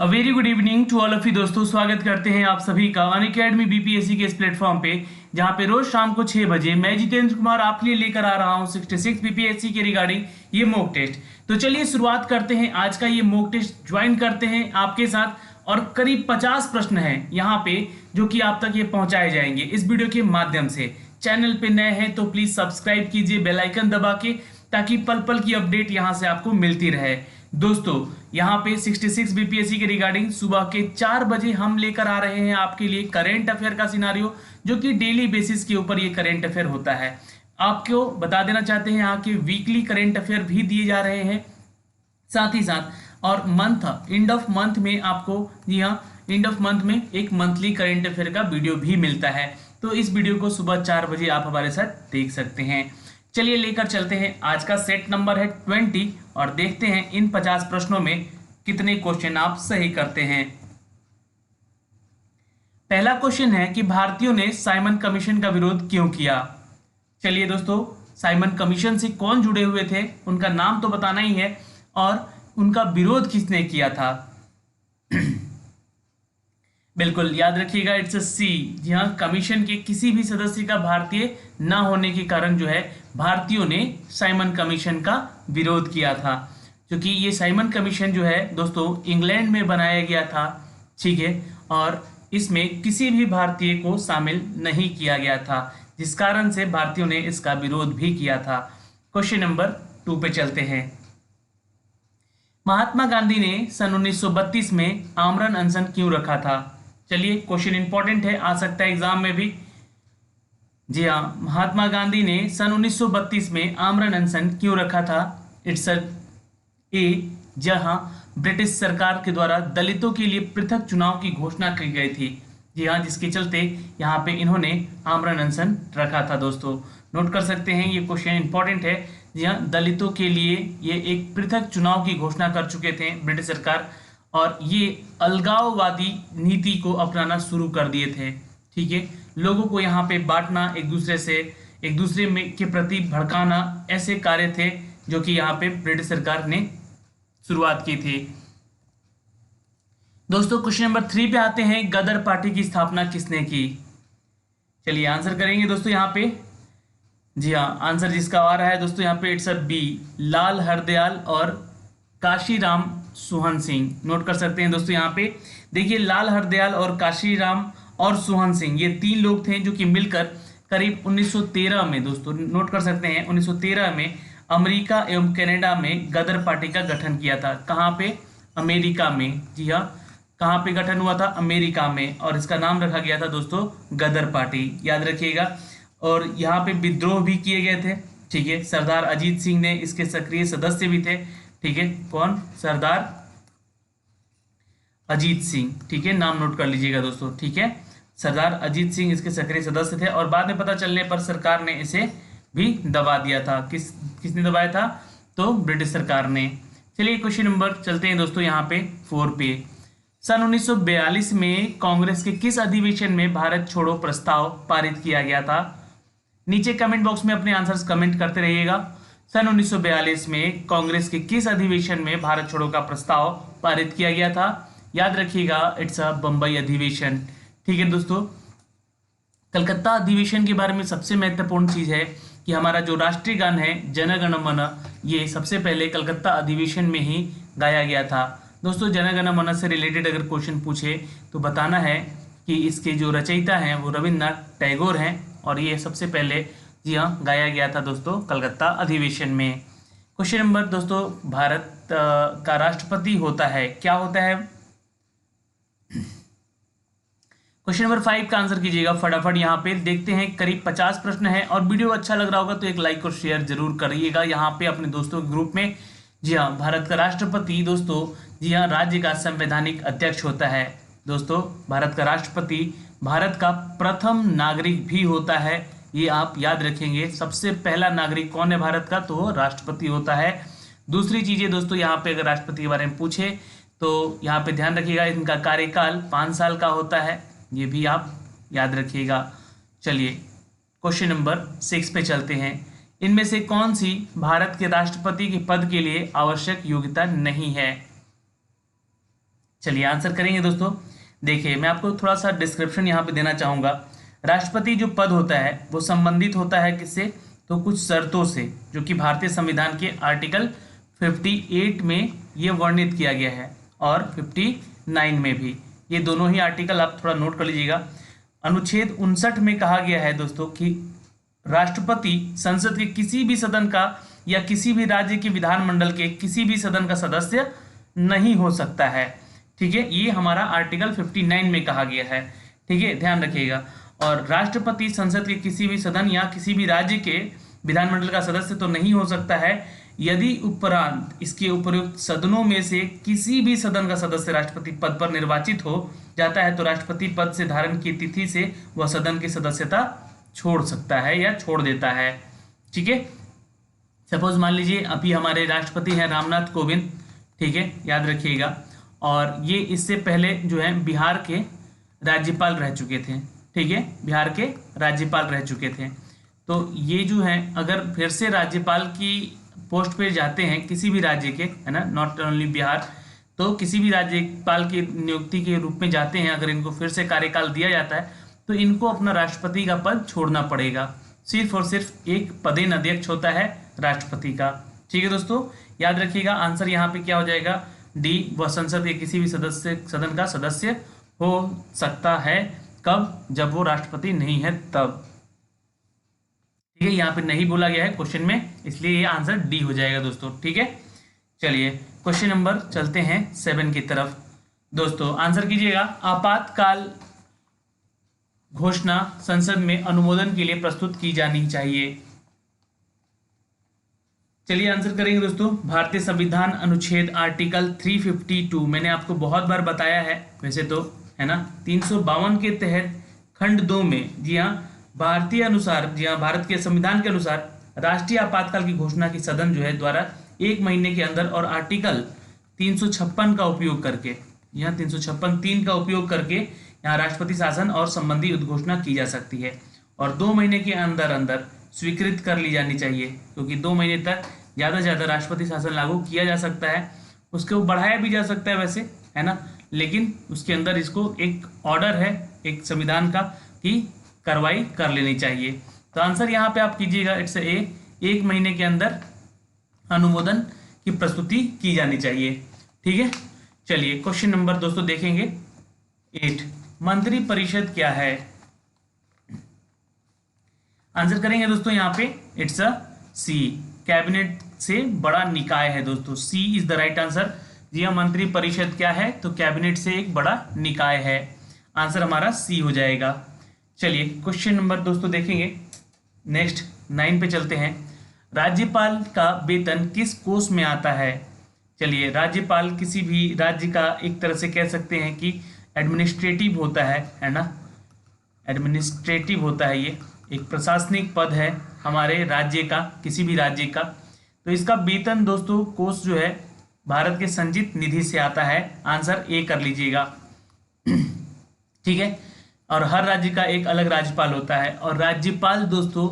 A very good evening to all of you दोस्तों। स्वागत करते हैं आप सभी का अनअकैडमी बीपीएससी के इस प्लेटफॉर्म पे, जहां पे रोज शाम को 6 बजे मैं जितेंद्र कुमार आपके लिए लेकर आ रहा हूं 66 बीपीएससी के रिगार्डिंग ये मॉक टेस्ट। तो चलिए शुरुआत करते हैं, आज का ये मॉक टेस्ट ज्वाइन करते हैं आपके साथ। और करीब 50 प्रश्न हैं यहाँ पे जो कि आप तक ये पहुंचाए जाएंगे इस वीडियो के माध्यम से। चैनल पे नए हैं तो प्लीज सब्सक्राइब कीजिए बेल आइकन दबा के, ताकि पल पल की अपडेट यहाँ से आपको मिलती रहे। दोस्तों यहाँ पे 66 बीपीएससी के रिगार्डिंग सुबह के 4 बजे हम लेकर आ रहे हैं आपके लिए करेंट अफेयर का सिनारियो, जो कि डेली बेसिस के ऊपर ये करेंट अफेयर होता है। आपको बता देना चाहते हैं यहाँ के वीकली करेंट अफेयर भी दिए जा रहे हैं, साथ ही साथ और मंथ एंड ऑफ मंथ में आपको, जी हाँ, एंड ऑफ मंथ में एक मंथली करेंट अफेयर का वीडियो भी मिलता है। तो इस वीडियो को सुबह 4 बजे आप हमारे साथ देख सकते हैं। चलिए लेकर चलते हैं, आज का सेट नंबर है 20 और देखते हैं इन 50 प्रश्नों में कितने क्वेश्चन आप सही करते हैं। पहला क्वेश्चन है कि भारतीयों ने साइमन कमीशन का विरोध क्यों किया। चलिए दोस्तों, साइमन कमीशन से कौन जुड़े हुए थे, उनका नाम तो बताना ही है, और उनका विरोध किसने किया था। बिल्कुल याद रखिएगा, इट्स अ सी। जी हाँ, कमीशन के किसी भी सदस्य का भारतीय ना होने के कारण जो है भारतीयों ने साइमन कमीशन का विरोध किया था, क्योंकि ये साइमन कमीशन जो है दोस्तों इंग्लैंड में बनाया गया था, ठीक है, और इसमें किसी भी भारतीय को शामिल नहीं किया गया था, जिस कारण से भारतीयों ने इसका विरोध भी किया था। क्वेश्चन नंबर 2 पे चलते हैं। महात्मा गांधी ने सन 1932 में आमरण अनशन क्यों रखा था। चलिए, क्वेश्चन इंपॉर्टेंट है, आ सकता है एग्जाम में भी। जी हाँ, महात्मा गांधी ने सन 1932 में आमरण अनशन क्यों रखा था। इट्स ए, जहां ब्रिटिश सरकार के द्वारा दलितों के लिए पृथक चुनाव की घोषणा की गई थी। जी हाँ, जिसके चलते यहाँ पे इन्होंने आमरण अनशन रखा था। दोस्तों नोट कर सकते हैं, ये क्वेश्चन इंपॉर्टेंट है। जी हाँ, दलितों के लिए ये एक पृथक चुनाव की घोषणा कर चुके थे ब्रिटिश सरकार, और ये अलगाववादी नीति को अपनाना शुरू कर दिए थे। ठीक है, लोगों को यहाँ पे बांटना, एक दूसरे में के प्रति भड़काना, ऐसे कार्य थे जो कि यहाँ पे ब्रिटिश सरकार ने शुरुआत की थी। दोस्तों क्वेश्चन नंबर 3 पे आते हैं, गदर पार्टी की स्थापना किसने की। चलिए आंसर करेंगे दोस्तों यहाँ पे। जी हाँ, आंसर जिसका आ रहा है दोस्तों यहाँ पे इट्स अ बी, लाल हरदयाल और काशीराम सुहन सिंह। नोट कर सकते हैं दोस्तों यहाँ पे, देखिए लाल हरदयाल और काशीराम और सुहन सिंह, ये 3 लोग थे जो कि मिलकर करीब 1913 में, दोस्तों नोट कर सकते हैं 1913 में अमेरिका एवं कनाडा में गदर पार्टी का गठन किया था। कहाँ पे, अमेरिका में। जी हाँ, कहाँ पे गठन हुआ था, अमेरिका में, और इसका नाम रखा गया था दोस्तों गदर पार्टी, याद रखिएगा। और यहाँ पे विद्रोह भी किए गए थे, ठीक है, सरदार अजीत सिंह ने इसके सक्रिय सदस्य भी थे। ठीक है, कौन, सरदार अजीत सिंह, ठीक है, नाम नोट कर लीजिएगा दोस्तों। ठीक है, सरदार अजीत सिंह इसके सक्रिय सदस्य थे, और बाद में पता चलने पर सरकार ने इसे भी दबा दिया था। किसने दबाया था, तो ब्रिटिश सरकार ने। चलिए क्वेश्चन नंबर चलते हैं दोस्तों यहाँ पे 4 पे। सन 1942 में कांग्रेस के किस अधिवेशन में भारत छोड़ो प्रस्ताव पारित किया गया था। नीचे कमेंट बॉक्स में अपने आंसर्स कमेंट करते रहिएगा। सन 1942 में कांग्रेस के किस अधिवेशन में भारत छोड़ो का प्रस्ताव पारित किया गया था। याद रखिएगा, इट्स अ बंबई अधिवेशन। ठीक है दोस्तों, कलकत्ता अधिवेशन के बारे में सबसे महत्वपूर्ण चीज है कि हमारा जो राष्ट्रीय गान है जन गण मन, ये सबसे पहले कलकत्ता अधिवेशन में ही गाया गया था। दोस्तों जन गण मन से रिलेटेड अगर क्वेश्चन पूछे तो बताना है कि इसके जो रचयिता हैं वो रविन्द्रनाथ टैगोर हैं, और ये सबसे पहले, जी हाँ, गाया गया था दोस्तों कलकत्ता अधिवेशन में। क्वेश्चन नंबर दोस्तों, भारत का राष्ट्रपति होता है, क्या होता है। क्वेश्चन नंबर 5 का आंसर कीजिएगा फटाफट। यहाँ पे देखते हैं करीब 50 प्रश्न है, और वीडियो अच्छा लग रहा होगा तो एक लाइक और शेयर जरूर करिएगा यहाँ पे अपने दोस्तों के ग्रुप में। जी हाँ, भारत का राष्ट्रपति दोस्तों, जी हाँ, राज्य का संवैधानिक अध्यक्ष होता है। दोस्तों भारत का राष्ट्रपति भारत का प्रथम नागरिक भी होता है, ये आप याद रखेंगे। सबसे पहला नागरिक कौन है भारत का, तो राष्ट्रपति होता है। दूसरी चीजें दोस्तों, यहाँ पे अगर राष्ट्रपति के बारे में पूछे तो यहाँ पे ध्यान रखिएगा, इनका कार्यकाल 5 साल का होता है, ये भी आप याद रखिएगा। चलिए क्वेश्चन नंबर 6 पे चलते हैं। इनमें से कौन सी भारत के राष्ट्रपति के पद के लिए आवश्यक योग्यता नहीं है। चलिए आंसर करेंगे दोस्तों। देखिए मैं आपको थोड़ा सा डिस्क्रिप्शन यहाँ पे देना चाहूँगा। राष्ट्रपति जो पद होता है वो संबंधित होता है किससे, तो कुछ शर्तों से, जो कि भारतीय संविधान के आर्टिकल 58 में ये वर्णित किया गया है और 59 में भी। ये दोनों ही आर्टिकल आप थोड़ा नोट कर लीजिएगा। अनुच्छेद 59 में कहा गया है दोस्तों कि राष्ट्रपति संसद के किसी भी सदन का या किसी भी राज्य के विधानमंडल के किसी भी सदन का सदस्य नहीं हो सकता है। ठीक है, ये हमारा आर्टिकल 59 में कहा गया है। ठीक है, ध्यान रखिएगा। और राष्ट्रपति संसद के किसी भी सदन या किसी भी राज्य के विधानमंडल का सदस्य तो नहीं हो सकता है यदि उपरांत इसके उपयुक्त सदनों में से किसी भी सदन का सदस्य राष्ट्रपति पद पर निर्वाचित हो जाता है तो राष्ट्रपति पद से धारण की तिथि से वह सदन की सदस्यता छोड़ सकता है या छोड़ देता है। ठीक है, सपोज मान लीजिए अभी हमारे राष्ट्रपति हैं रामनाथ कोविंद। ठीक है, याद रखिएगा। और ये इससे पहले जो है बिहार के राज्यपाल रह चुके थे। ठीक है, बिहार के राज्यपाल रह चुके थे। तो ये जो है अगर फिर से राज्यपाल की पोस्ट पे जाते हैं किसी भी राज्य के, है ना, नॉट ओनली बिहार, तो किसी भी राज्यपाल की नियुक्ति के रूप में जाते हैं, अगर इनको फिर से कार्यकाल दिया जाता है तो इनको अपना राष्ट्रपति का पद छोड़ना पड़ेगा। सिर्फ और सिर्फ एक पदेन अध्यक्ष होता है राष्ट्रपति का। ठीक है दोस्तों, याद रखिएगा। आंसर यहाँ पे क्या हो जाएगा, डी। वह संसद के किसी भी सदन का सदस्य हो सकता है कब, जब वो राष्ट्रपति नहीं है तब। ठीक है, यहाँ पे नहीं बोला गया है क्वेश्चन में, इसलिए ये आंसर डी हो जाएगा दोस्तों। ठीक है, चलिए क्वेश्चन नंबर चलते हैं 7 की तरफ। दोस्तों आंसर कीजिएगा। आपातकाल घोषणा संसद में अनुमोदन के लिए प्रस्तुत की जानी चाहिए। चलिए आंसर करेंगे दोस्तों। भारतीय संविधान अनुच्छेद आर्टिकल 352, मैंने आपको बहुत बार बताया है वैसे तो, है ना, 352 के तहत खंड 2 में, जी हाँ, भारतीय अनुसार, जी हाँ, भारत के संविधान के अनुसार राष्ट्रीय आपातकाल की घोषणा की सदन जो है द्वारा 1 महीने के अंदर और आर्टिकल 356 का उपयोग करके, यहाँ 356(3) का उपयोग करके यहाँ राष्ट्रपति शासन और संबंधी उद्घोषणा की जा सकती है और 2 महीने के अंदर अंदर स्वीकृत कर ली जानी चाहिए, क्योंकि 2 महीने तक ज़्यादा से ज़्यादा राष्ट्रपति शासन लागू किया जा सकता है। उसको बढ़ाया भी जा सकता है वैसे, है ना, लेकिन उसके अंदर इसको एक ऑर्डर है एक संविधान का कि कार्रवाई कर लेनी चाहिए। तो आंसर यहाँ पे आप कीजिएगा, इट्स ए, 1 महीने के अंदर अनुमोदन की प्रस्तुति की जानी चाहिए। ठीक है, चलिए क्वेश्चन नंबर दोस्तों देखेंगे 8। मंत्री परिषद क्या है? आंसर करेंगे दोस्तों यहाँ पे, इट्स अ सी। कैबिनेट से बड़ा निकाय है दोस्तों, सी इज द राइट आंसर। जी हाँ, मंत्री परिषद क्या है, तो कैबिनेट से एक बड़ा निकाय है। आंसर हमारा सी हो जाएगा। चलिए क्वेश्चन नंबर दोस्तों देखेंगे नेक्स्ट 9 पे चलते हैं। राज्यपाल का वेतन किस कोष में आता है? चलिए, राज्यपाल किसी भी राज्य का एक तरह से कह सकते हैं कि एडमिनिस्ट्रेटिव होता है ना, एडमिनिस्ट्रेटिव होता है, ये एक प्रशासनिक पद है हमारे राज्य का, किसी भी राज्य का। तो इसका वेतन दोस्तों कोष जो है भारत के संचित निधि से आता है। आंसर ए कर लीजिएगा। ठीक है, और हर राज्य का एक अलग राज्यपाल होता है। और राज्यपाल दोस्तों,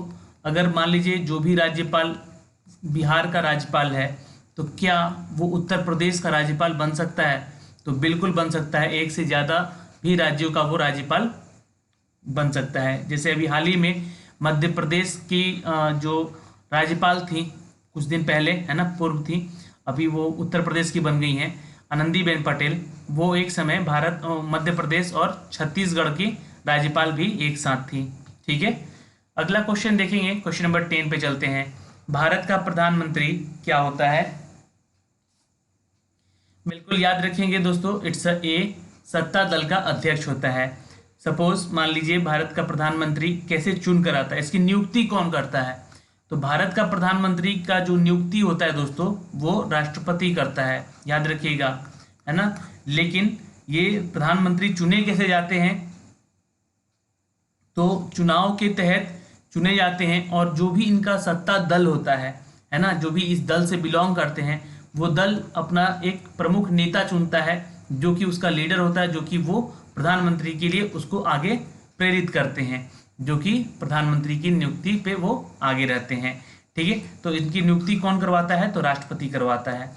अगर मान लीजिए जो भी राज्यपाल बिहार का राज्यपाल है तो क्या वो उत्तर प्रदेश का राज्यपाल बन सकता है? तो बिल्कुल बन सकता है, एक से ज़्यादा भी राज्यों का वो राज्यपाल बन सकता है। जैसे अभी हाल ही में मध्य प्रदेश की जो राज्यपाल थी कुछ दिन पहले, है ना, पूर्व थी, अभी वो उत्तर प्रदेश की बन गई हैं, आनंदीबेन पटेल। वो एक समय मध्य प्रदेश और छत्तीसगढ़ की राज्यपाल भी एक साथ थी। ठीक है, अगला क्वेश्चन देखेंगे, क्वेश्चन नंबर 10 पे चलते हैं। भारत का प्रधानमंत्री क्या होता है? बिल्कुल याद रखेंगे दोस्तों, इट्स ए, सत्ता दल का अध्यक्ष होता है। सपोज मान लीजिए भारत का प्रधानमंत्री कैसे चुन कर आता है, इसकी नियुक्ति कौन करता है? तो भारत का प्रधानमंत्री का जो नियुक्ति होता है दोस्तों वो राष्ट्रपति करता है, याद रखिएगा, है ना। लेकिन ये प्रधानमंत्री चुने कैसे जाते हैं? तो चुनाव के तहत चुने जाते हैं और जो भी इनका सत्ता दल होता है ना, जो भी इस दल से बिलोंग करते हैं, वो दल अपना एक प्रमुख नेता चुनता है जो कि उसका लीडर होता है, जो कि वो प्रधानमंत्री के लिए उसको आगे प्रेरित करते हैं, जो कि प्रधानमंत्री की नियुक्ति पे वो आगे रहते हैं। ठीक है, तो इनकी नियुक्ति कौन करवाता है? तो राष्ट्रपति करवाता है।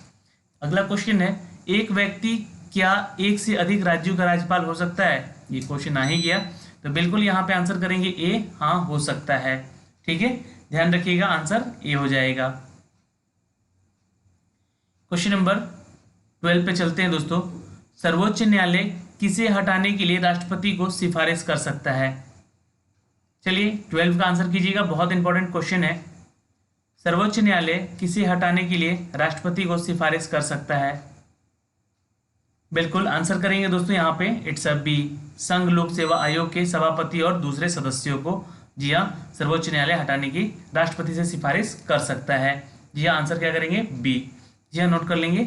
अगला क्वेश्चन है, एक व्यक्ति क्या एक से अधिक राज्यों का राज्यपाल हो सकता है? ये क्वेश्चन आ ही गया, तो बिल्कुल यहाँ पे आंसर करेंगे ए, हाँ हो सकता है। ठीक है, ध्यान रखिएगा, आंसर ए हो जाएगा। क्वेश्चन नंबर 12 पे चलते हैं दोस्तों। सर्वोच्च न्यायालय किसे हटाने के लिए राष्ट्रपति को सिफारिश कर सकता है? चलिए 12 का आंसर कीजिएगा, बहुत इंपॉर्टेंट क्वेश्चन है। सर्वोच्च न्यायालय किसे हटाने के लिए राष्ट्रपति को सिफारिश कर सकता है? बिल्कुल आंसर करेंगे दोस्तों यहाँ पे, इट्स अ बी, संघ लोक सेवा आयोग के सभापति और दूसरे सदस्यों को। जी हाँ, सर्वोच्च न्यायालय हटाने की राष्ट्रपति से सिफारिश कर सकता है। जी हाँ, आंसर क्या करेंगे? बी। जी हाँ, नोट कर लेंगे।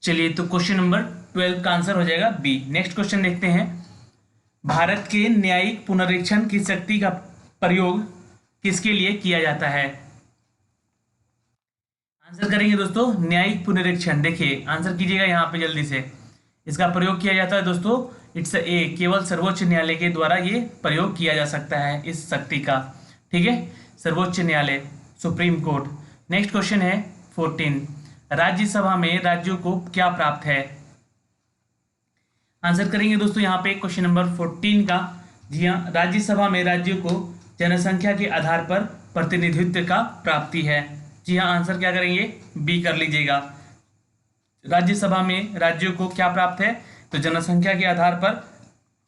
चलिए तो क्वेश्चन नंबर 12 का आंसर हो जाएगा बी। नेक्स्ट क्वेश्चन देखते हैं। भारत के न्यायिक पुनरीक्षण की शक्ति का प्रयोग किसके लिए किया जाता है? आंसर करेंगे दोस्तों न्यायिक पुनरीक्षण। देखिए आंसर कीजिएगा यहाँ पे जल्दी से। इसका प्रयोग किया जाता है दोस्तों, इट्स ए, केवल सर्वोच्च न्यायालय के द्वारा ये प्रयोग किया जा सकता है इस शक्ति का। ठीक है, सर्वोच्च न्यायालय, सुप्रीम कोर्ट। नेक्स्ट क्वेश्चन है 14। राज्यसभा में राज्यों को क्या प्राप्त है? आंसर करेंगे दोस्तों यहाँ पे क्वेश्चन नंबर 14 का। जी हाँ, राज्यसभा में राज्यों को जनसंख्या के आधार पर प्रतिनिधित्व का प्राप्ति है। जी हाँ, आंसर क्या करेंगे? बी कर लीजिएगा। राज्यसभा में राज्यों को क्या प्राप्त है? तो जनसंख्या के आधार पर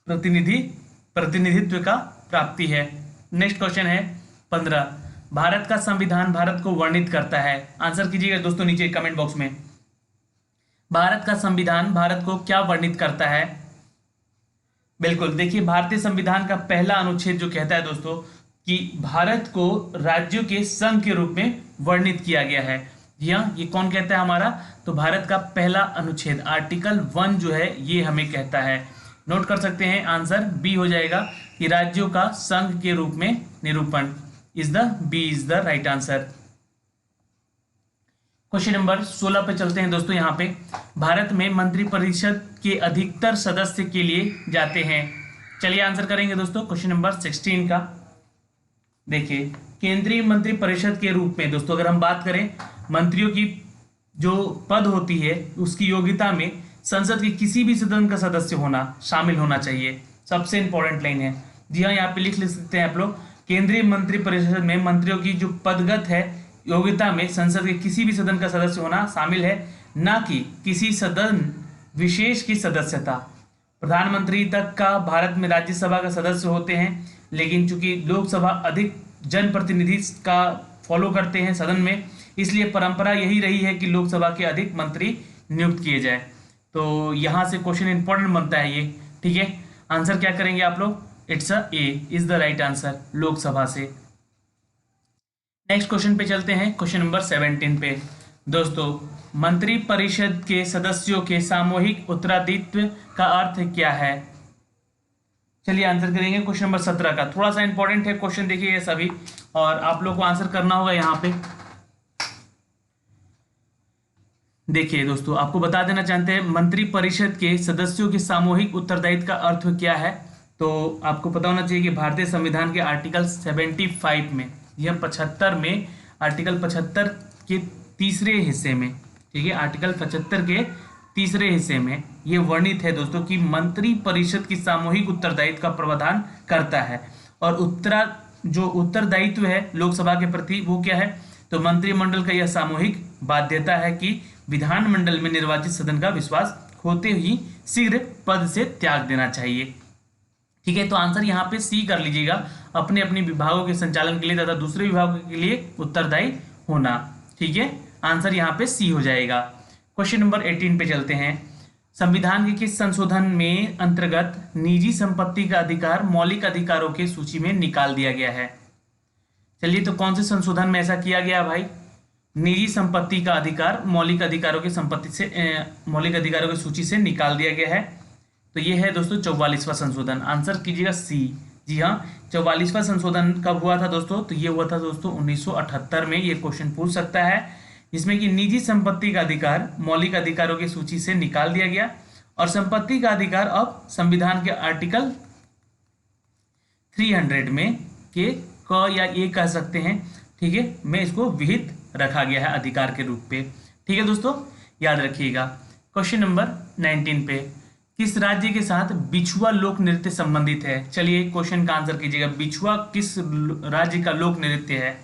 प्रतिनिधित्व का प्राप्ति है। नेक्स्ट क्वेश्चन है 15। भारत का संविधान भारत को वर्णित करता है। आंसर कीजिएगा दोस्तों नीचे कमेंट बॉक्स में। भारत का संविधान भारत को क्या वर्णित करता है? बिल्कुल, देखिए भारतीय संविधान का पहला अनुच्छेद जो कहता है दोस्तों कि भारत को राज्यों के संघ के रूप में वर्णित किया गया है। जी हाँ, ये कौन कहता है हमारा? तो भारत का पहला अनुच्छेद आर्टिकल 1 जो है ये हमें कहता है। नोट कर सकते हैं, आंसर बी हो जाएगा कि राज्यों का संघ के रूप में निरूपण। B is the right answer. Question number 16 पे चलते हैं दोस्तों। यहाँ पे भारत में मंत्रिपरिषद के अधिकतर सदस्य के लिए जाते हैं। चलिए आंसर करेंगे दोस्तों क्वेश्चन नंबर 16 का। देखिए केंद्रीय मंत्रिपरिषद के रूप में दोस्तों अगर हम बात करें, मंत्रियों की जो पद होती है उसकी योग्यता में संसद के किसी भी सदन का सदस्य होना शामिल होना चाहिए। सबसे इंपॉर्टेंट लाइन है। जी हाँ, यहाँ पे लिख सकते हैं आप लोग, केंद्रीय मंत्रिपरिषद में मंत्रियों की जो पदगत है योग्यता में संसद के किसी भी सदन का सदस्य होना शामिल है, ना कि किसी सदन विशेष की सदस्यता। प्रधानमंत्री तक का भारत में राज्यसभा का सदस्य होते हैं, लेकिन चूंकि लोकसभा अधिक जनप्रतिनिधि का फॉलो करते हैं सदन में, इसलिए परंपरा यही रही है कि लोकसभा के अधिक मंत्री नियुक्त किए जाए। तो यहाँ से क्वेश्चन इंपॉर्टेंट बनता है ये। ठीक है, आंसर क्या करेंगे आप लोग? It's a A is the right answer, Lok Sabha से। नेक्स्ट क्वेश्चन पे चलते हैं, क्वेश्चन नंबर 17 पे। दोस्तों मंत्रिपरिषद के सदस्यों के सामूहिक उत्तराधित्व का अर्थ क्या है? चलिए आंसर करेंगे क्वेश्चन नंबर 17 का। थोड़ा सा इंपॉर्टेंट है क्वेश्चन, देखिए ये सभी, और आप लोग को आंसर करना होगा यहाँ पे। देखिए दोस्तों, आपको बता देना चाहते हैं मंत्रिपरिषद के सदस्यों के सामूहिक उत्तरदायित्व का अर्थ क्या है। तो आपको पता होना चाहिए कि भारतीय संविधान के आर्टिकल 75 में, यह 75 में, आर्टिकल 75 के तीसरे हिस्से में, ठीक है, आर्टिकल 75 के तीसरे हिस्से में ये वर्णित है दोस्तों कि मंत्रिपरिषद की सामूहिक उत्तरदायित्व का प्रावधान करता है। और उत्तरदायित्व है लोकसभा के प्रति वो क्या है? तो मंत्रिमंडल का यह सामूहिक बाध्यता है कि विधानमंडल में निर्वाचित सदन का विश्वास होते ही शीघ्र पद से त्याग देना चाहिए। ठीक है, तो आंसर यहाँ पे सी कर लीजिएगा, अपने अपने विभागों के संचालन के लिए तथा दूसरे विभागों के लिए उत्तरदायी होना। ठीक है, आंसर यहाँ पे सी हो जाएगा। क्वेश्चन नंबर 18 पे चलते हैं। संविधान के किस संशोधन में अंतर्गत निजी संपत्ति का अधिकार मौलिक अधिकारों की सूची में निकाल दिया गया है? चलिए, तो कौन से संशोधन में ऐसा किया गया भाई? निजी संपत्ति का अधिकार मौलिक अधिकारों की मौलिक अधिकारों की सूची से निकाल दिया गया है। तो ये है दोस्तों 44वां संशोधन। आंसर कीजिएगा सी। जी हाँ, 44वां संशोधन कब हुआ था दोस्तों? तो ये हुआ था दोस्तों 1978 में। ये क्वेश्चन पूछ सकता है, जिसमें कि निजी संपत्ति का अधिकार मौलिक अधिकारों की सूची से निकाल दिया गया और संपत्ति का अधिकार अब संविधान के आर्टिकल 300 में के क या ए कह सकते हैं, ठीक है, में इसको विहित रखा गया है अधिकार के रूप पे। ठीक है दोस्तों, याद रखिएगा। क्वेश्चन नंबर 19 पे, किस राज्य के साथ बिछुआ लोक नृत्य संबंधित है? चलिए क्वेश्चन का आंसर कीजिएगा। बिछुआ किस राज्य का लोक नृत्य है?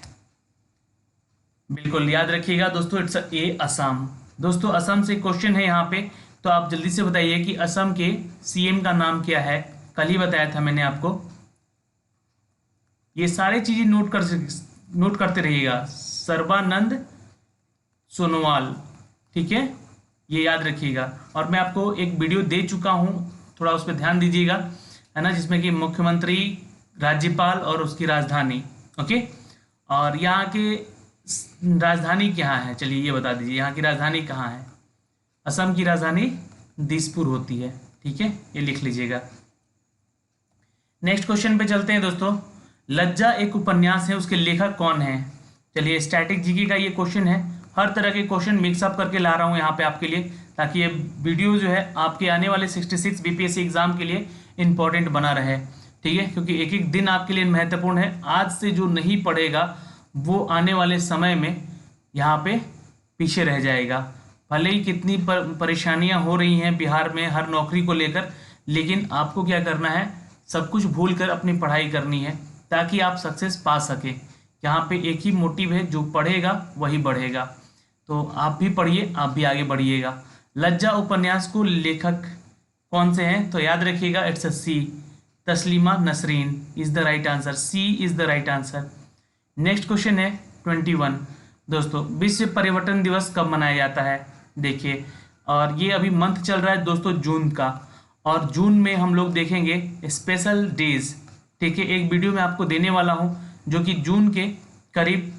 बिल्कुल याद रखिएगा दोस्तों, इट्स ए असम। दोस्तों असम से क्वेश्चन है यहाँ पे, तो आप जल्दी से बताइए कि असम के सीएम का नाम क्या है? कल ही बताया था मैंने आपको। ये सारे चीजें नोट करते रहिएगा। सर्बानंद सोनोवाल, ठीक है, ये याद रखिएगा। और मैं आपको एक वीडियो दे चुका हूँ, थोड़ा उस पर ध्यान दीजिएगा, है ना, जिसमें कि मुख्यमंत्री, राज्यपाल और उसकी राजधानी। ओके, और यहाँ के राजधानी क्या है? चलिए ये बता दीजिए, यहाँ की राजधानी कहाँ है? असम की राजधानी दिसपुर होती है, ठीक है, ये लिख लीजिएगा। नेक्स्ट क्वेश्चन पे चलते हैं दोस्तों। लज्जा एक उपन्यास है, उसके लेखक कौन है? चलिए स्टैटिक जीके का ये क्वेश्चन है। हर तरह के क्वेश्चन मिक्सअप करके ला रहा हूँ यहाँ पे आपके लिए, ताकि ये वीडियो जो है आपके आने वाले 66 बीपीएससी एग्जाम के लिए इंपॉर्टेंट बना रहे, ठीक है, क्योंकि एक एक दिन आपके लिए महत्वपूर्ण है। आज से जो नहीं पढ़ेगा वो आने वाले समय में यहाँ पे पीछे रह जाएगा। भले ही कितनी परेशानियाँ हो रही हैं बिहार में हर नौकरी को लेकर, लेकिन आपको क्या करना है, सब कुछ भूल कर अपनी पढ़ाई करनी है, ताकि आप सक्सेस पा सकें। यहाँ पे एक ही मोटिव है, जो पढ़ेगा वही बढ़ेगा। तो आप भी पढ़िए, आप भी आगे बढ़िएगा। लज्जा उपन्यास को लेखक कौन से हैं? तो याद रखिएगा, it's a C, Taslima Nasreen is the right answer. C is the right answer. Next question है 21 दोस्तों, विश्व पर्यटन दिवस कब मनाया जाता है? देखिए, और ये अभी मंथ चल रहा है दोस्तों जून का, और जून में हम लोग देखेंगे स्पेशल डेज, ठीक है। एक वीडियो मैं आपको देने वाला हूँ जो कि जून के करीब,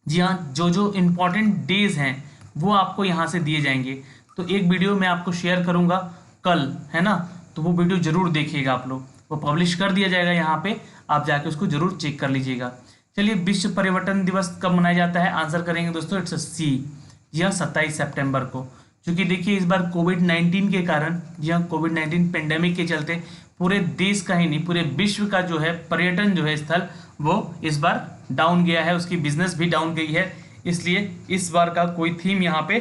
जी हाँ, जो जो इम्पोर्टेंट डेज हैं वो आपको यहाँ से दिए जाएंगे। तो एक वीडियो मैं आपको शेयर करूँगा कल, है ना, तो वो वीडियो जरूर देखिएगा आप लोग। वो पब्लिश कर दिया जाएगा यहाँ पे, आप जाके उसको जरूर चेक कर लीजिएगा। चलिए, विश्व पर्यटन दिवस कब मनाया जाता है? आंसर करेंगे दोस्तों, इट्स सी, जी हाँ, 27 सितंबर को। क्योंकि देखिए इस बार कोविड-19 के कारण, जी हाँ, कोविड-19 पेंडेमिक के चलते पूरे देश का ही नहीं, पूरे विश्व का जो है पर्यटन जो है स्थल, वो इस बार डाउन गया है, उसकी बिजनेस भी डाउन गई है। इसलिए इस बार का कोई थीम यहाँ पे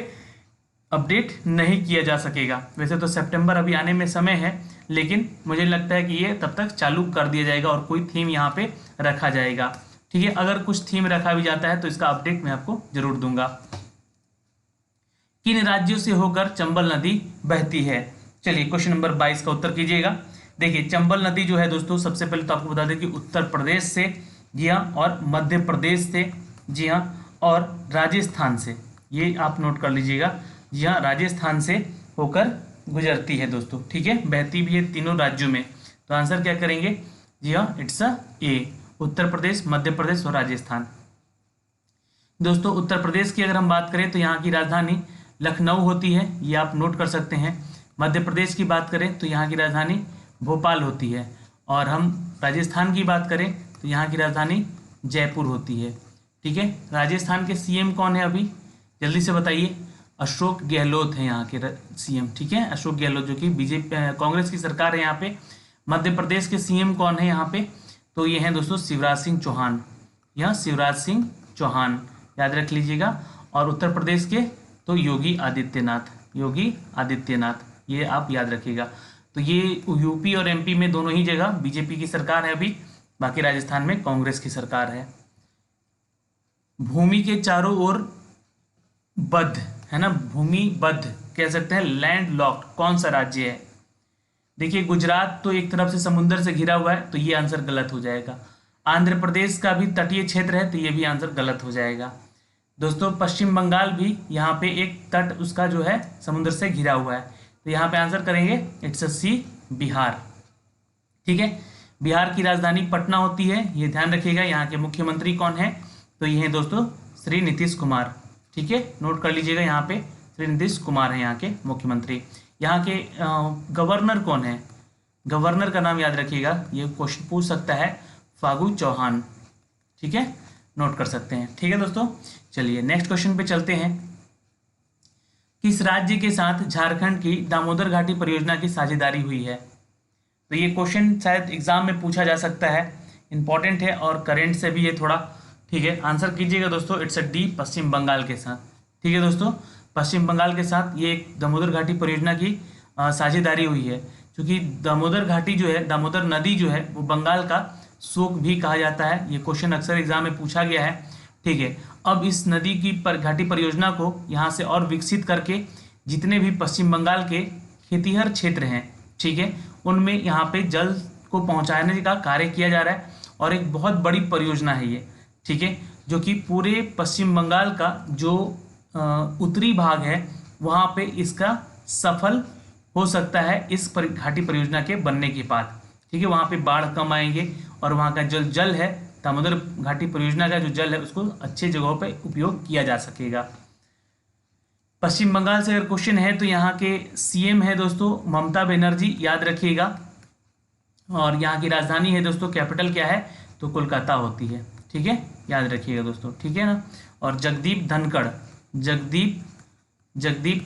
अपडेट नहीं किया जा सकेगा। वैसे तो सितंबर अभी आने में समय है, लेकिन मुझे लगता है कि ये तब तक चालू कर दिया जाएगा और कोई थीम यहाँ पे रखा जाएगा, ठीक है। अगर कुछ थीम रखा भी जाता है तो इसका अपडेट मैं आपको जरूर दूंगा। किन राज्यों से होकर चंबल नदी बहती है? चलिए क्वेश्चन नंबर 22 का उत्तर कीजिएगा। देखिए, चंबल नदी जो है दोस्तों, सबसे पहले तो आपको बता दें कि उत्तर प्रदेश से, जी हाँ, और मध्य प्रदेश से, जी हाँ, और राजस्थान से, ये आप नोट कर लीजिएगा, जी हाँ, राजस्थान से होकर गुजरती है दोस्तों, ठीक है, बहती भी है तीनों राज्यों में। तो आंसर क्या करेंगे? जी हाँ, इट्स अ ए, उत्तर प्रदेश, मध्य प्रदेश और राजस्थान। दोस्तों उत्तर प्रदेश की अगर हम बात करें तो यहाँ की राजधानी लखनऊ होती है, ये आप नोट कर सकते हैं। मध्य प्रदेश की बात करें तो यहाँ की राजधानी भोपाल होती है, और हम राजस्थान की बात करें तो यहाँ की राजधानी जयपुर होती है, ठीक है। राजस्थान के सीएम कौन है अभी? जल्दी से बताइए। अशोक गहलोत है यहाँ के सीएम, ठीक है, अशोक गहलोत, जो कि बीजेपी कांग्रेस की सरकार है यहाँ पे। मध्य प्रदेश के सीएम कौन है यहाँ पे? तो ये हैं दोस्तों शिवराज सिंह चौहान, यहाँ शिवराज सिंह चौहान, याद रख लीजिएगा। और उत्तर प्रदेश के तो योगी आदित्यनाथ, योगी आदित्यनाथ, ये आप याद रखिएगा। तो ये यूपी और एमपी में दोनों ही जगह बीजेपी की सरकार है अभी, बाकी राजस्थान में कांग्रेस की सरकार है। भूमि के चारों ओर बद्ध, है ना, भूमि बद्ध कह सकते हैं, लैंड लॉक्ड, कौन सा राज्य है? देखिए, गुजरात तो एक तरफ से समुद्र से घिरा हुआ है, तो ये आंसर गलत हो जाएगा। आंध्र प्रदेश का भी तटीय क्षेत्र है, तो ये भी आंसर गलत हो जाएगा। दोस्तों पश्चिम बंगाल भी यहाँ पे एक तट उसका जो है समुद्र से घिरा हुआ है, तो यहाँ पे आंसर करेंगे इट्स अ सी, बिहार, ठीक है। बिहार की राजधानी पटना होती है, ये ध्यान रखिएगा। यहाँ के मुख्यमंत्री कौन है? तो ये हैं दोस्तों श्री नीतीश कुमार, ठीक है, नोट कर लीजिएगा, यहाँ पे श्री नीतीश कुमार है यहाँ के मुख्यमंत्री। यहाँ के गवर्नर कौन है? गवर्नर का नाम याद रखिएगा, ये क्वेश्चन पूछ सकता है, फागू चौहान, ठीक है, नोट कर सकते हैं, ठीक है दोस्तों। चलिए नेक्स्ट क्वेश्चन पे चलते हैं। किस राज्य के साथ झारखंड की दामोदर घाटी परियोजना की साझेदारी हुई है? तो ये क्वेश्चन शायद एग्जाम में पूछा जा सकता है, इंपॉर्टेंट है और करेंट से भी ये थोड़ा, ठीक है। आंसर कीजिएगा दोस्तों, इट्स अ डी, पश्चिम बंगाल के साथ, ठीक है दोस्तों। पश्चिम बंगाल के साथ ये एक दामोदर घाटी परियोजना की साझेदारी हुई है, क्योंकि दामोदर घाटी जो है, दामोदर नदी जो है वो बंगाल का शोक भी कहा जाता है। ये क्वेश्चन अक्सर एग्जाम में पूछा गया है। ठीक है, अब इस नदी की घाटी परियोजना को यहाँ से और विकसित करके जितने भी पश्चिम बंगाल के खेतीहर क्षेत्र हैं, ठीक है, उनमें यहाँ पे जल को पहुँचाने का कार्य किया जा रहा है और एक बहुत बड़ी परियोजना है ये। ठीक है, जो कि पूरे पश्चिम बंगाल का जो उत्तरी भाग है वहाँ पे इसका सफल हो सकता है इस घाटी परियोजना के बनने के बाद। ठीक है, वहाँ पे बाढ़ कम आएंगे और वहाँ का जल है, दामोदर घाटी परियोजना का जो जल है उसको अच्छे जगहों पे उपयोग किया जा सकेगा। पश्चिम बंगाल से अगर क्वेश्चन है तो यहाँ के सीएम है दोस्तों ममता बनर्जी, याद रखिएगा। और यहाँ की राजधानी है दोस्तों, कैपिटल क्या है तो कोलकाता होती है। ठीक है, याद रखिएगा दोस्तों, ठीक है ना। और जगदीप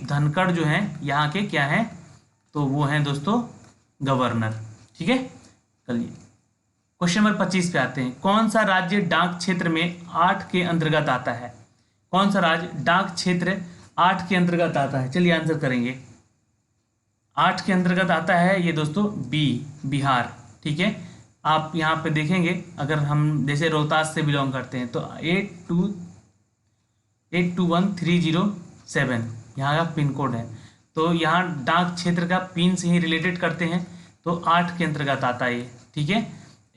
धनखड़ जो हैं यहाँ के क्या हैं तो वो हैं दोस्तों गवर्नर। ठीक है, चलिए क्वेश्चन नंबर 25 पे आते हैं। कौन सा राज्य डाक क्षेत्र में 8 के अंतर्गत आता है? कौन सा राज्य डाक क्षेत्र 8 के अंतर्गत आता है? चलिए आंसर करेंगे। 8 के अंतर्गत आता है ये दोस्तों बिहार। ठीक है, आप यहाँ पे देखेंगे, अगर हम जैसे रोहतास से बिलोंग करते हैं तो 821307 यहाँ का पिन कोड है, तो यहाँ डाक क्षेत्र का पिन से ही रिलेटेड करते हैं तो 8 के अंतर्गत आता है ये। ठीक है,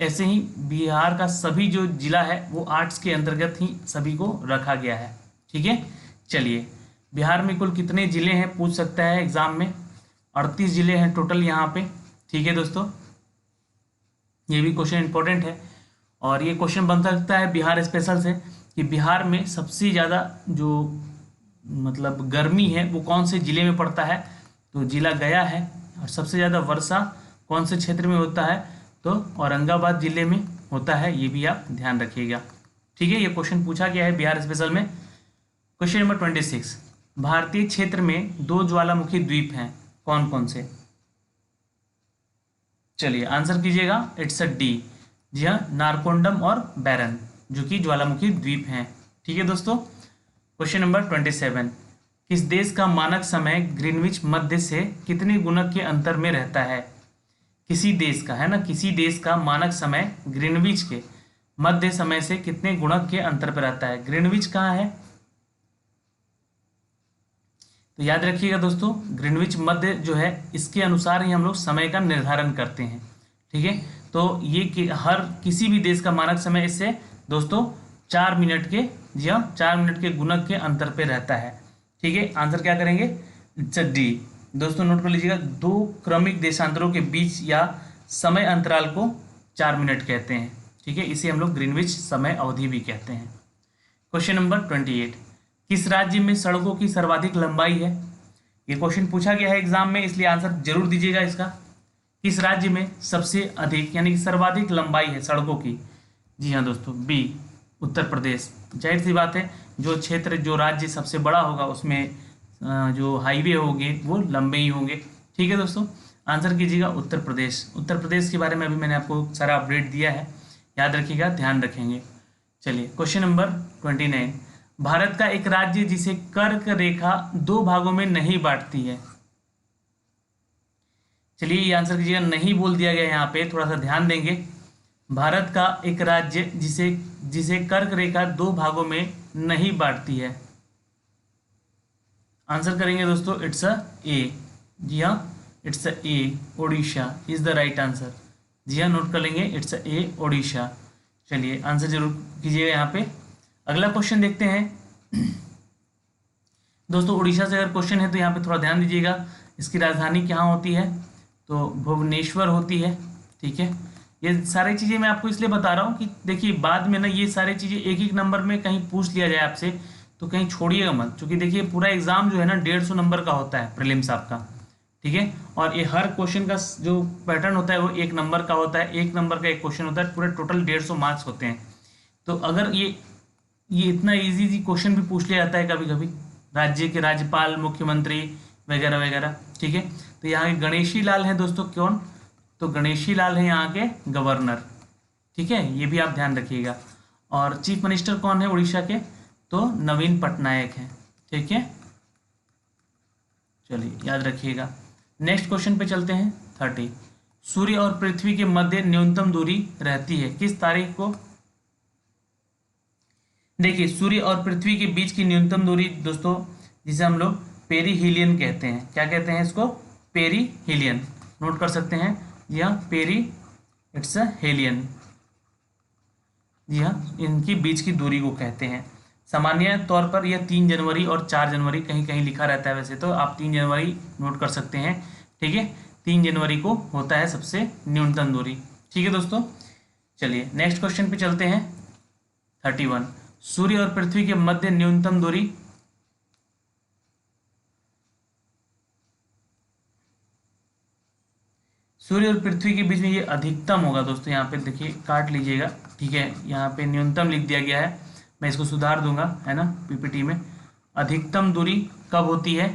ऐसे ही बिहार का सभी जो जिला है वो 8 के अंतर्गत ही सभी को रखा गया है। ठीक है, चलिए बिहार में कुल कितने जिले हैं पूछ सकता है एग्जाम में। 38 जिले हैं टोटल यहाँ पे। ठीक है दोस्तों, ये भी क्वेश्चन इंपॉर्टेंट है और ये क्वेश्चन बन सकता है बिहार स्पेशल से कि बिहार में सबसे ज़्यादा जो मतलब गर्मी है वो कौन से ज़िले में पड़ता है तो जिला गया है। और सबसे ज़्यादा वर्षा कौन से क्षेत्र में होता है तो औरंगाबाद ज़िले में होता है, ये भी आप ध्यान रखिएगा। ठीक है, ये क्वेश्चन पूछा गया है बिहार स्पेशल में। क्वेश्चन नंबर 26, भारतीय क्षेत्र में 2 ज्वालामुखी द्वीप हैं, कौन कौन से? चलिए आंसर कीजिएगा, इट्स अ डी। जी हाँ, नारकोंडम और बैरन जो कि ज्वालामुखी द्वीप हैं। ठीक है दोस्तों, क्वेश्चन नंबर 27, किस देश का मानक समय ग्रीनविच मध्य से कितने गुणक के अंतर में रहता है? किसी देश का है ना, किसी देश का मानक समय ग्रीनविच के मध्य समय से कितने गुणक के अंतर पर रहता है? ग्रीनविच कहाँ है तो याद रखिएगा दोस्तों, ग्रीनविच मध्य जो है इसके अनुसार ही हम लोग समय का निर्धारण करते हैं। ठीक है, तो ये कि हर किसी भी देश का मानक समय इससे दोस्तों 4 मिनट के, जी हाँ 4 मिनट के गुणक के अंतर पे रहता है। ठीक है, आंसर क्या करेंगे, इट्स डी। दोस्तों नोट कर लीजिएगा, 2 क्रमिक देशांतरों के बीच या समय अंतराल को 4 मिनट कहते हैं। ठीक है, इसे हम लोग ग्रीनविच समय अवधि भी कहते हैं। क्वेश्चन नंबर 28, किस राज्य में सड़कों की सर्वाधिक लंबाई है? ये क्वेश्चन पूछा गया है एग्जाम में, इसलिए आंसर जरूर दीजिएगा इसका। किस राज्य में सबसे अधिक यानी कि सर्वाधिक लंबाई है सड़कों की? जी हाँ दोस्तों, बी, उत्तर प्रदेश। जाहिर सी बात है, जो क्षेत्र जो राज्य सबसे बड़ा होगा उसमें जो हाईवे होंगे वो लंबे ही होंगे। ठीक है दोस्तों, आंसर कीजिएगा उत्तर प्रदेश। उत्तर प्रदेश के बारे में अभी मैंने आपको सारा अपडेट दिया है, याद रखिएगा, ध्यान रखेंगे। चलिए क्वेश्चन नंबर 29, भारत का एक राज्य जिसे कर्क रेखा 2 भागों में नहीं बांटती है। चलिए ये आंसर कीजिएगा, नहीं बोल दिया गया यहाँ पे, थोड़ा सा ध्यान देंगे। भारत का एक राज्य जिसे कर्क रेखा 2 भागों में नहीं बांटती है। आंसर करेंगे दोस्तों, इट्स अ ए। जी हाँ, it's a A, Odisha is the right answer. जी हाँ, नोट कर लेंगे, इट्स अ ए, ओडिशा। चलिए आंसर जरूर कीजिएगा यहाँ पे। अगला क्वेश्चन देखते हैं दोस्तों, उड़ीसा से अगर क्वेश्चन है तो यहाँ पे थोड़ा ध्यान दीजिएगा। इसकी राजधानी कहाँ होती है तो भुवनेश्वर होती है। ठीक है, ये सारी चीज़ें मैं आपको इसलिए बता रहा हूँ कि देखिए बाद में ना ये सारी चीज़ें एक एक नंबर में कहीं पूछ लिया जाए आपसे तो कहीं छोड़िएगा मत, क्योंकि देखिए पूरा एग्जाम जो है ना 150 नंबर का होता है प्रीलिम्स आपका। ठीक है, और ये हर क्वेश्चन का जो पैटर्न होता है वो 1 नंबर का होता है, 1 नंबर का एक क्वेश्चन होता है, पूरे टोटल 150 मार्क्स होते हैं। तो अगर ये इतना इजी क्वेश्चन भी पूछ लिया जाता है कभी कभी, राज्य के राज्यपाल, मुख्यमंत्री वगैरह वगैरह। ठीक है, तो यहाँ के गणेशी लाल हैं दोस्तों, कौन तो गणेशी लाल है यहाँ के गवर्नर। ठीक है, ये भी आप ध्यान रखिएगा। और चीफ मिनिस्टर कौन है उड़ीसा के तो नवीन पटनायक हैं। ठीक है, चलिए याद रखिएगा। नेक्स्ट क्वेश्चन पे चलते हैं। 30, सूर्य और पृथ्वी के मध्य न्यूनतम दूरी रहती है किस तारीख को? देखिए, सूर्य और पृथ्वी के बीच की न्यूनतम दूरी दोस्तों, जिसे हम लोग पेरीहीलियन कहते हैं। क्या कहते हैं इसको? पेरीहीलियन। नोट कर सकते हैं। जी हाँ, पेरी इट्स अ हेलियन। जी हाँ, इनकी बीच की दूरी को कहते हैं। सामान्य तौर पर यह 3 जनवरी और 4 जनवरी कहीं कहीं लिखा रहता है, वैसे तो आप 3 जनवरी नोट कर सकते हैं। ठीक है, 3 जनवरी को होता है सबसे न्यूनतम दूरी। ठीक है दोस्तों, चलिए नेक्स्ट क्वेश्चन पे चलते हैं। 31, सूर्य और पृथ्वी के मध्य न्यूनतम दूरी। सूर्य और पृथ्वी के बीच में ये अधिकतम होगा दोस्तों। यहाँ पे देखिए, काट लीजिएगा। ठीक है, यहाँ पे न्यूनतम लिख दिया गया है, मैं इसको सुधार दूंगा, है ना, पीपीटी में। अधिकतम दूरी कब होती है?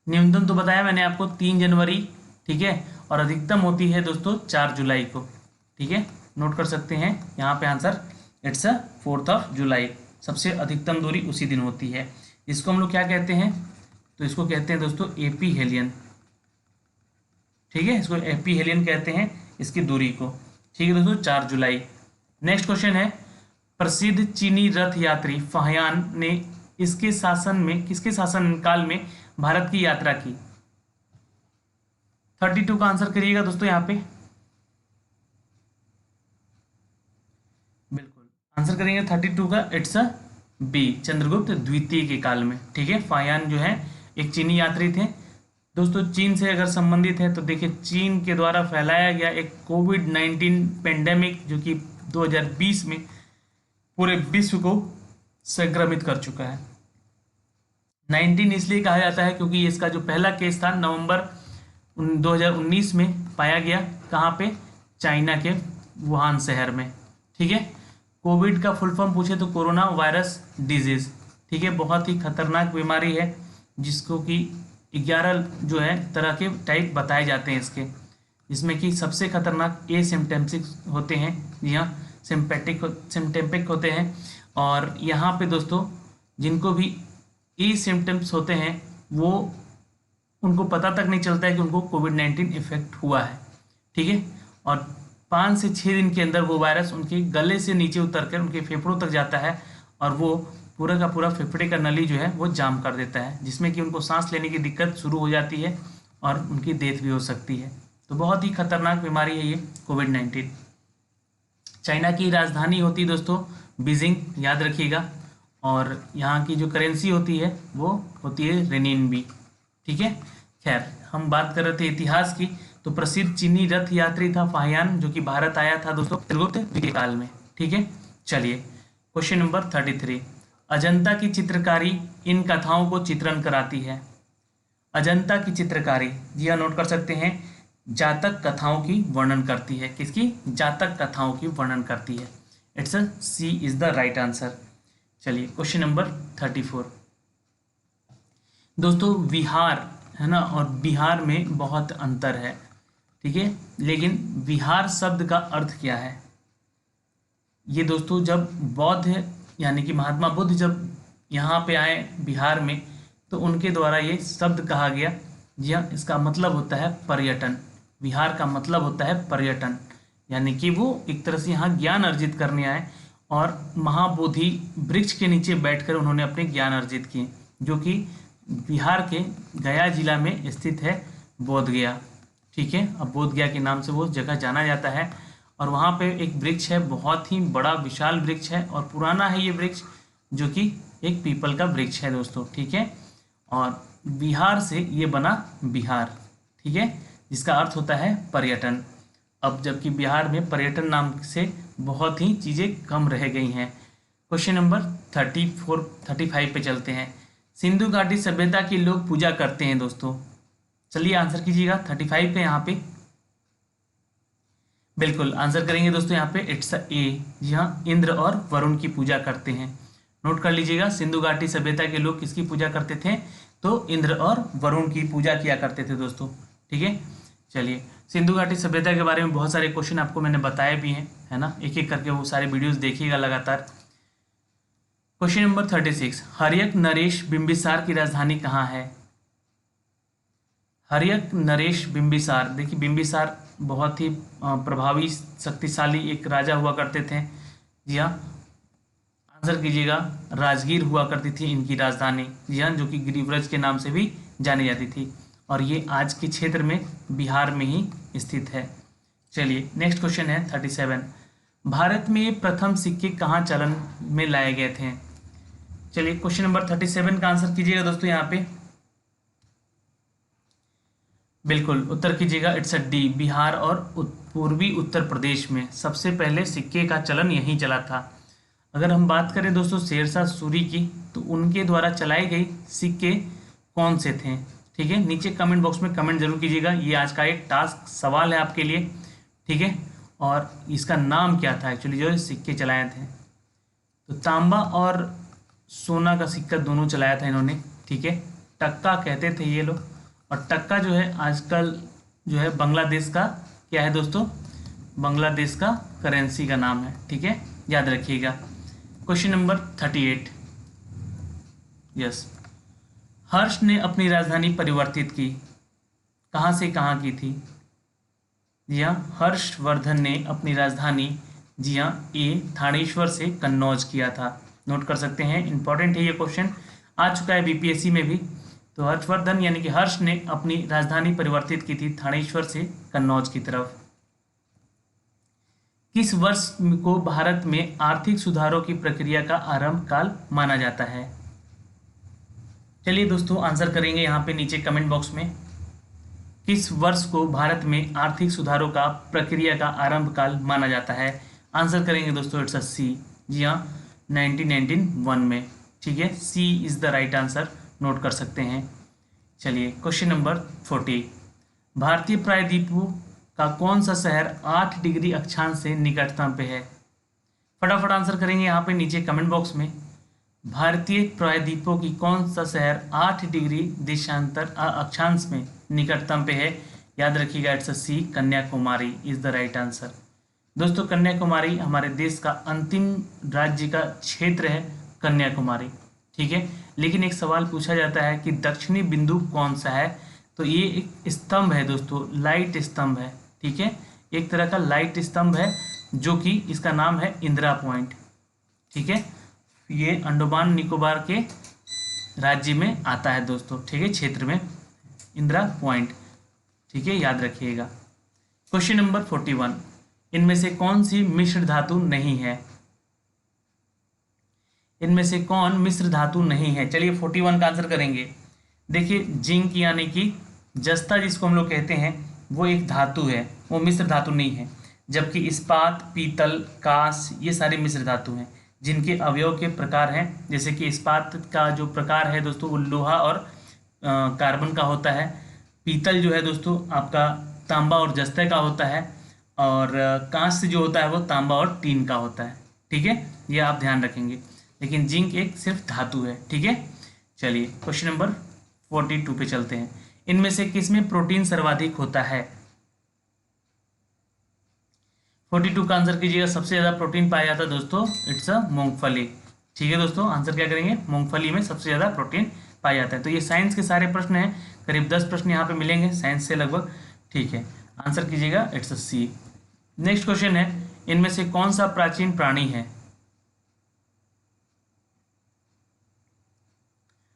न्यूनतम तो बताया मैंने आपको 3 जनवरी। ठीक है, और अधिकतम होती है दोस्तों 4 जुलाई को। ठीक है, नोट कर सकते हैं यहाँ पे आंसर, इट्स 4 जुलाई। सबसे अधिकतम दूरी उसी दिन होती है। इसको हम लोग क्या कहते हैं? तो इसको कहते हैं दोस्तों एपी हेलियन। ठीक है, इसको एपी हेलियन कहते हैं इसकी दूरी को। ठीक है दोस्तों, 4 जुलाई। नेक्स्ट क्वेश्चन है, प्रसिद्ध चीनी रथ यात्री फाहियान ने किसके शासन काल में भारत की यात्रा की? 32 का आंसर करिएगा दोस्तों यहाँ पे। बिल्कुल आंसर करेंगे 32 का, इट्स बी, चंद्रगुप्त द्वितीय के काल में। ठीक है, फाहियान जो है एक चीनी यात्री थे दोस्तों। चीन से अगर संबंधित है तो देखिए, चीन के द्वारा फैलाया गया एक कोविड-19 पेंडेमिक जो कि 2020 में पूरे विश्व को संक्रमित कर चुका है। 19 इसलिए कहा जाता है क्योंकि इसका जो पहला केस था नवंबर 2019 में पाया गया। कहाँ पे? चाइना के वुहान शहर में। ठीक है, कोविड का फुल फॉर्म पूछे तो कोरोना वायरस डिजीज। ठीक है, बहुत ही खतरनाक बीमारी है जिसको कि 11 जो है तरह के टाइप बताए जाते हैं इसके, जिसमें कि सबसे खतरनाक एसिम्प्टोमेटिक होते हैं। जी हाँ, सिम्पटेम्पिक होते हैं। और यहाँ पे दोस्तों जिनको भी ई सिम्टम्स होते हैं वो उनको पता तक नहीं चलता है कि उनको कोविड-19 इफेक्ट हुआ है। ठीक है, और 5 से 6 दिन के अंदर वो वायरस उनके गले से नीचे उतरकर उनके फेफड़ों तक जाता है और वो पूरा का पूरा फेफड़े का नली जो है वो जाम कर देता है, जिसमें कि उनको सांस लेने की दिक्कत शुरू हो जाती है और उनकी डेथ भी हो सकती है। तो बहुत ही खतरनाक बीमारी है ये कोविड-19। चाइना की राजधानी होती है दोस्तों बीजिंग, याद रखिएगा। और यहाँ की जो करेंसी होती है वो होती है रेनिनबी। ठीक है, खैर हम बात कर रहे थे इतिहास की। तो प्रसिद्ध चीनी रथ यात्री था फाहियान, जो कि भारत आया था दोस्तों चंद्रगुप्त द्वितीय काल में। ठीक है, चलिए क्वेश्चन नंबर 33, अजंता की चित्रकारी इन कथाओं को चित्रण कराती है। अजंता की चित्रकारी, जी हाँ, नोट कर सकते हैं, जातक कथाओं की वर्णन करती है। किसकी? जातक कथाओं की वर्णन करती है। It's C is the right answer. चलिए क्वेश्चन नंबर 34, दोस्तों बिहार है ना, और बिहार में बहुत अंतर है। ठीक है, लेकिन बिहार शब्द का अर्थ क्या है? ये दोस्तों जब बौद्ध यानी कि महात्मा बुद्ध जब यहाँ पे आए बिहार में तो उनके द्वारा ये शब्द कहा गया। जी हाँ, इसका मतलब होता है पर्यटन। बिहार का मतलब होता है पर्यटन, यानी कि वो एक तरह से यहाँ ज्ञान अर्जित करने आए और महाबोधि वृक्ष के नीचे बैठकर उन्होंने अपने ज्ञान अर्जित किए, जो कि बिहार के गया जिला में स्थित है बोध गया। ठीक है, अब बोध गया के नाम से वो जगह जाना जाता है। और वहाँ पे एक वृक्ष है, बहुत ही बड़ा विशाल वृक्ष है और पुराना है ये वृक्ष, जो कि एक पीपल का वृक्ष है दोस्तों। ठीक है, और बिहार से ये बना बिहार। ठीक है, जिसका अर्थ होता है पर्यटन। अब जबकि बिहार में पर्यटन नाम से बहुत ही चीज़ें कम रह गई हैं। क्वेश्चन नंबर 35 पे चलते हैं। सिंधु घाटी सभ्यता के लोग पूजा करते हैं दोस्तों। चलिए आंसर कीजिएगा 35 पे। यहाँ पे बिल्कुल आंसर करेंगे दोस्तों यहाँ पे, इट्स ए। जी हाँ, इंद्र और वरुण की पूजा करते हैं। नोट कर लीजिएगा, सिंधु घाटी सभ्यता के लोग किसकी पूजा करते थे? तो इंद्र और वरुण की पूजा किया करते थे दोस्तों। ठीक है, चलिए सिंधु घाटी सभ्यता के बारे में बहुत सारे क्वेश्चन आपको मैंने बताए भी हैं, है ना, एक एक करके वो सारे वीडियोस देखिएगा लगातार। क्वेश्चन नंबर 36, हर्यक नरेश बिंबिसार की राजधानी कहाँ है? हर्यक नरेश बिंबिसार। देखिए बिंबिसार बहुत ही प्रभावी शक्तिशाली एक राजा हुआ करते थे। जी हाँ, आंसर कीजिएगा। राजगीर हुआ करती थी इनकी राजधानी। जी हाँ, जो कि गिरिव्रज के नाम से भी जानी जाती थी, और ये आज के क्षेत्र में बिहार में ही स्थित है। चलिए नेक्स्ट क्वेश्चन है 37। भारत में प्रथम सिक्के कहाँ चलन में लाए गए थे? चलिए क्वेश्चन नंबर 37 का आंसर कीजिएगा दोस्तों यहाँ पे। बिल्कुल उत्तर कीजिएगा, इट्स अ डी। बिहार और पूर्वी उत्तर प्रदेश में सबसे पहले सिक्के का चलन यहीं चला था। अगर हम बात करें दोस्तों शेरशाह सूरी की, तो उनके द्वारा चलाई गई सिक्के कौन से थे? ठीक है, नीचे कमेंट बॉक्स में कमेंट जरूर कीजिएगा। ये आज का एक टास्क सवाल है आपके लिए। ठीक है, और इसका नाम क्या था एक्चुअली जो सिक्के चलाए थे? तो तांबा और सोना का सिक्का दोनों चलाया था इन्होंने। ठीक है, टक्का कहते थे ये लोग। और टक्का जो है आजकल जो है बांग्लादेश का क्या है दोस्तों? बांग्लादेश का करेंसी का नाम है। ठीक है, याद रखिएगा। Question number 38। यस, हर्ष ने अपनी राजधानी परिवर्तित की, कहाँ से कहाँ की थी? जी हाँ, हर्षवर्धन ने अपनी राजधानी जी हाँ ए थानेश्वर से कन्नौज किया था। नोट कर सकते हैं, इंपॉर्टेंट है ये क्वेश्चन, आ चुका है बीपीएससी में भी। तो हर्षवर्धन यानी कि हर्ष ने अपनी राजधानी परिवर्तित की थी थानेश्वर से कन्नौज की तरफ। किस वर्ष को भारत में आर्थिक सुधारों की प्रक्रिया का आरंभ काल माना जाता है? चलिए दोस्तों आंसर करेंगे यहाँ पे नीचे कमेंट बॉक्स में। किस वर्ष को भारत में आर्थिक सुधारों का प्रक्रिया का आरंभ काल माना जाता है? आंसर करेंगे दोस्तों, इट्स अ सी। जी हाँ, 1991 में। ठीक है, C is the right answer, note कर सकते हैं। चलिए क्वेश्चन नंबर 40। भारतीय प्रायद्वीपों का कौन सा शहर 8 डिग्री अक्षांश से निकटतम पे है? फटाफट आंसर करेंगे यहाँ पे नीचे कमेंट बॉक्स में। भारतीय प्रायद्वीपों की कौन सा शहर 8 डिग्री देशांतर अक्षांश में निकटतम पे है? याद रखिएगा, it's a C, Kanyakumari is the right answer. दोस्तों कन्याकुमारी हमारे देश का अंतिम राज्य का क्षेत्र है कन्याकुमारी। ठीक है, लेकिन एक सवाल पूछा जाता है कि दक्षिणी बिंदु कौन सा है? तो ये एक स्तंभ है दोस्तों, लाइट स्तंभ है। ठीक है, एक तरह का लाइट स्तंभ है, जो कि इसका नाम है इंदिरा पॉइंट। ठीक है, ये अंडमान निकोबार के राज्य में आता है दोस्तों। ठीक है, क्षेत्र में इंदिरा पॉइंट। ठीक है, याद रखिएगा। Question number 41। इनमें से कौन सी मिश्र धातु नहीं है? इनमें से कौन मिश्र धातु नहीं है? चलिए 41 का आंसर करेंगे। देखिए जिंक यानी कि जस्ता जिसको हम लोग कहते हैं, वो एक धातु है, वो मिश्र धातु नहीं है। जबकि इस्पात, पीतल, कांस ये सारे मिश्र धातु हैं, जिनके अवयव के प्रकार हैं। जैसे कि इस्पात का जो प्रकार है दोस्तों वो लोहा और कार्बन का होता है। पीतल जो है दोस्तों आपका तांबा और जस्ते का होता है। और कांस जो होता है वो तांबा और टीन का होता है। ठीक है, ये आप ध्यान रखेंगे। लेकिन जिंक एक सिर्फ धातु है। ठीक है, चलिए क्वेश्चन नंबर 42 पे चलते हैं। इनमें से किसमें प्रोटीन सर्वाधिक होता है? 42 का आंसर कीजिएगा। सबसे ज्यादा प्रोटीन पाया जाता है दोस्तों, इट्स अ मूंगफली। ठीक है दोस्तों, आंसर क्या करेंगे? मूंगफली में सबसे ज्यादा प्रोटीन पाया जाता है। तो ये साइंस के सारे प्रश्न हैं, करीब 10 प्रश्न यहाँ पे मिलेंगे साइंस से लगभग। ठीक है, आंसर कीजिएगा, it's a C. Next question है, इनमें से कौन सा प्राचीन प्राणी है?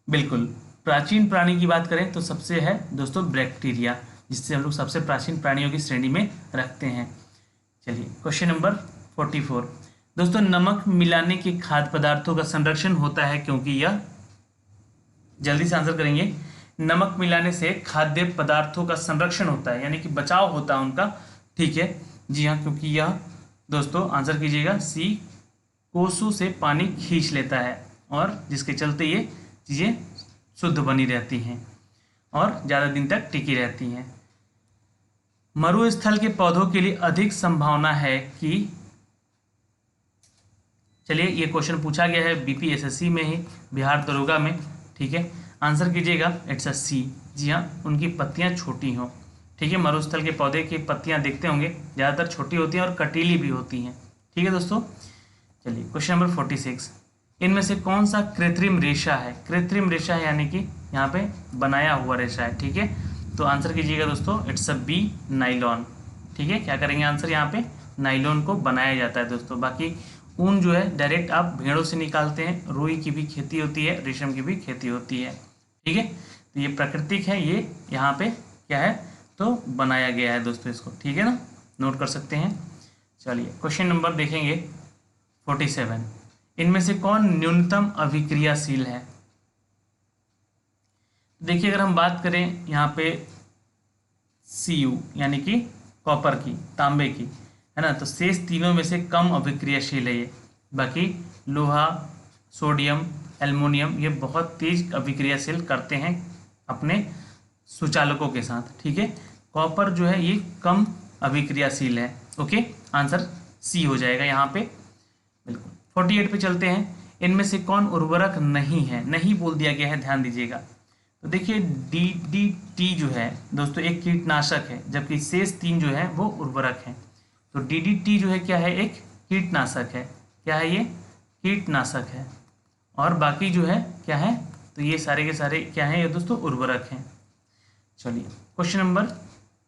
बिल्कुल, प्राचीन प्राणी की बात करें तो सबसे है दोस्तों बैक्टीरिया, जिससे हम लोग सबसे प्राचीन प्राणियों की श्रेणी में रखते हैं। चलिए क्वेश्चन नंबर 44। दोस्तों नमक मिलाने के खाद्य पदार्थों का संरक्षण होता है क्योंकि यह, जल्दी से आंसर करेंगे, नमक मिलाने से खाद्य पदार्थों का संरक्षण होता है यानी कि बचाव होता है उनका। ठीक है, जी हाँ, क्योंकि यह दोस्तों आंसर कीजिएगा सी, कोसों से पानी खींच लेता है, और जिसके चलते ये चीज़ें शुद्ध बनी रहती हैं और ज़्यादा दिन तक टिकी रहती हैं। मरुस्थल के पौधों के लिए अधिक संभावना है कि, चलिए ये क्वेश्चन पूछा गया है बीपीएसएससी में ही, बिहार दरोगा में। ठीक है, आंसर कीजिएगा, इट्स अ सी। जी हाँ, उनकी पत्तियां छोटी हों। ठीक है, मरुस्थल के पौधे की पत्तियां देखते होंगे ज़्यादातर छोटी होती हैं और कटीली भी होती हैं। ठीक है दोस्तों, चलिए क्वेश्चन नंबर 46। इनमें से कौन सा कृत्रिम रेशा है? कृत्रिम रेशा है यानी कि यहाँ पे बनाया हुआ रेशा है। ठीक है, तो आंसर कीजिएगा दोस्तों, इट्स अ बी, नाइलॉन। ठीक है, क्या करेंगे आंसर यहाँ पे, नाइलॉन को बनाया जाता है दोस्तों। बाकी ऊन जो है डायरेक्ट आप भेड़ों से निकालते हैं, रुई की भी खेती होती है, रेशम की भी खेती होती है। ठीक है, तो ये प्राकृतिक है, ये यहाँ पे क्या है तो बनाया गया है दोस्तों इसको। ठीक है ना, नोट कर सकते हैं। चलिए क्वेश्चन नंबर देखेंगे 47। इनमें से कौन न्यूनतम अभिक्रियाशील है। देखिए अगर हम बात करें यहाँ पे Cu यानी कि कॉपर की, तांबे की, है ना, तो शेष तीनों में से कम अभिक्रियाशील है ये। बाकी लोहा, सोडियम, एल्युमिनियम ये बहुत तेज अभिक्रियाशील करते हैं अपने सुचालकों के साथ। ठीक है, कॉपर जो है ये कम अभिक्रियाशील है। ओके, आंसर सी हो जाएगा यहाँ पे, बिल्कुल। 48 पे चलते हैं। इनमें से कौन उर्वरक नहीं है, नहीं बोल दिया गया है, ध्यान दीजिएगा। तो देखिए DDT जो है दोस्तों एक कीटनाशक है, जबकि शेष तीन जो है वो उर्वरक हैं। तो DDT जो है क्या है, एक कीटनाशक है। क्या है ये, कीटनाशक है। और बाकी जो है क्या है, तो ये सारे के सारे क्या है ये दोस्तों, उर्वरक हैं। चलिए क्वेश्चन नंबर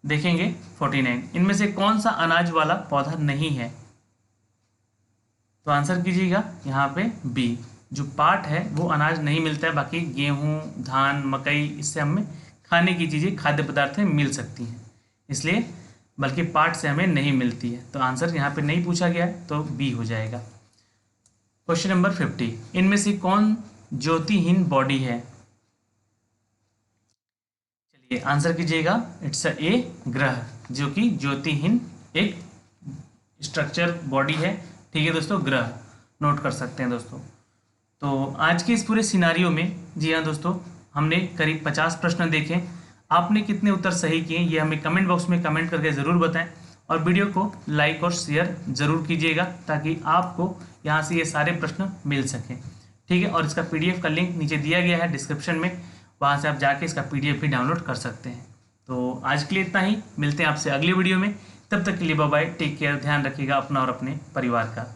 देखेंगे 49। इनमें से कौन सा अनाज वाला पौधा नहीं है। तो आंसर कीजिएगा यहाँ पे बी, जो पाट है वो अनाज नहीं मिलता है। बाकी गेहूं, धान, मकई, इससे हमें खाने की चीज़ें, खाद्य पदार्थें मिल सकती हैं, इसलिए बल्कि पाट से हमें नहीं मिलती है। तो आंसर यहाँ पे नहीं पूछा गया है, तो बी हो जाएगा। Question number 50। इनमें से कौन ज्योतिहीन बॉडी है। चलिए आंसर कीजिएगा, इट्स ए ग्रह, जो कि ज्योतिहीन एक स्ट्रक्चर बॉडी है। ठीक है दोस्तों, ग्रह नोट कर सकते हैं दोस्तों। तो आज के इस पूरे सिनारियो में, जी हाँ दोस्तों, हमने करीब 50 प्रश्न देखे। आपने कितने उत्तर सही किए ये हमें कमेंट बॉक्स में कमेंट करके ज़रूर बताएं, और वीडियो को लाइक और शेयर ज़रूर कीजिएगा, ताकि आपको यहाँ से ये सारे प्रश्न मिल सकें। ठीक है, और इसका PDF का लिंक नीचे दिया गया है डिस्क्रिप्शन में, वहाँ से आप जाके इसका PDF भी डाउनलोड कर सकते हैं। तो आज के लिए इतना ही, मिलते हैं आपसे अगली वीडियो में। तब तक के लिए बाय बाय, टेक केयर, ध्यान रखिएगा अपना और अपने परिवार का।